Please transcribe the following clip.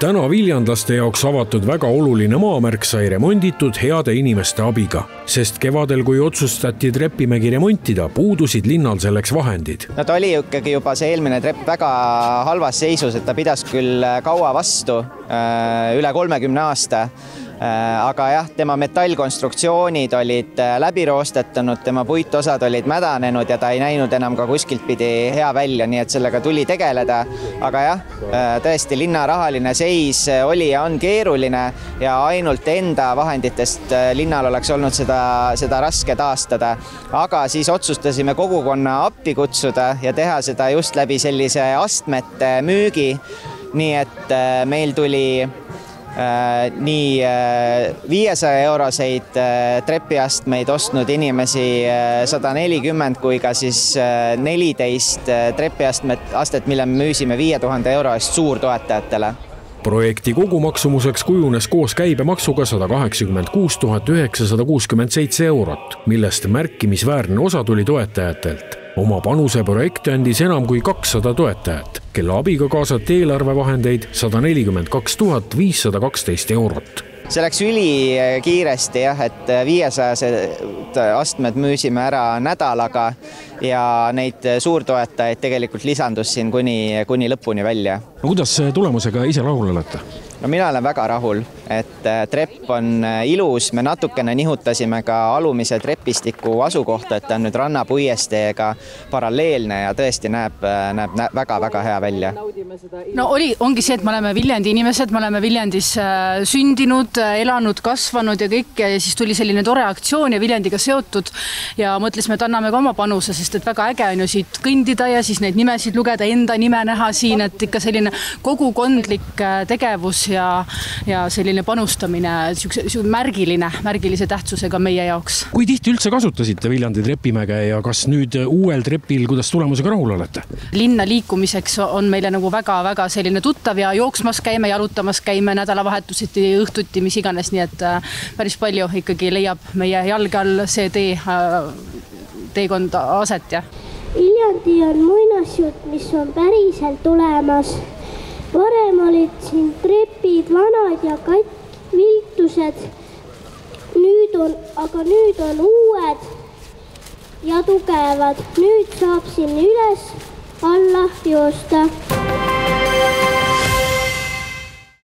Täna viljandlaste jaoks avatud väga oluline maamärk sai remonditud heade inimeste abiga, sest kevadel, kui otsustati Trepimägi remontida, puudusid linnal selleks vahendid. No ta oli ikkagi juba see eelmine trepp väga halvas seisus, et ta pidas küll kaua vastu, üle 30 aasta. Aga jah, tema metallkonstruktsioonid olid läbi roostetanud, tema puitosad olid mädanenud ja ta ei näinud enam ka kuskilt pidi hea välja, nii et sellega tuli tegeleda. Aga jah, tõesti linna rahaline seis oli ja on keeruline ja ainult enda vahenditest linnal oleks olnud seda raske taastada. Aga siis otsustasime kogukonna appi kutsuda ja teha seda just läbi sellise astmete müügi, nii et meil tuli nii 500 euroseid trepiastmeid ostnud inimesi 140 kui ka siis 14 trepiastet, mille me müüsime 5000 euro eest suurtoetajatele. Projekti kogumaksumuseks kujunes koos käibemaksuga 186 967 eurot, millest märkimisväärne osa tuli toetajatelt. Oma panuse projekti andis enam kui 200 toetajat, kelle abiga kaasati eelarvevahendeid 142 512 eurot. See läks üli kiiresti, et 500 astmed müüsime ära nädalaga ja neid suurtoetajaid tegelikult lisandus siin kuni lõpuni välja. Kuidas tulemusega ise rahul olete? No mina olen väga rahul, et trepp on ilus. Me natukene nihutasime ka alumise trepistiku asukohta, et ta on nüüd rannapuiesteega paralleelne ja tõesti näeb väga-väga hea välja. No ongi see, et me oleme Viljandi inimesed, me oleme Viljandis sündinud, elanud, kasvanud ja kõik, ja siis tuli selline tore aktsioon ja Viljandiga seotud ja mõtlesime, et anname ka oma panuse, sest et väga äge on ju siit kõndida ja siis neid nimesid lugeda, enda nime näha siin, et ikka selline kogukondlik tegevus ja selline panustamine, märgilise tähtsusega meie jaoks. Kui tihti üldse kasutasite Viljandi Trepimäge ja kas nüüd uuel trepil, kuidas tulemusega rahul olete? Linna liikumiseks on meile nagu väga-väga selline tuttav ja jooksmas käime, jalutamas käime, nädalavahetuseti, õhtuti, mis iganes, nii et päris palju ikkagi leiab meie jalge all see teekond aset. Viljandi on muinasjutt, mis on päriselt tulemas. Varem olid siin trepid, vanad ja viltused, aga nüüd on uued ja tugevad. Nüüd saab siin üles alla joosta.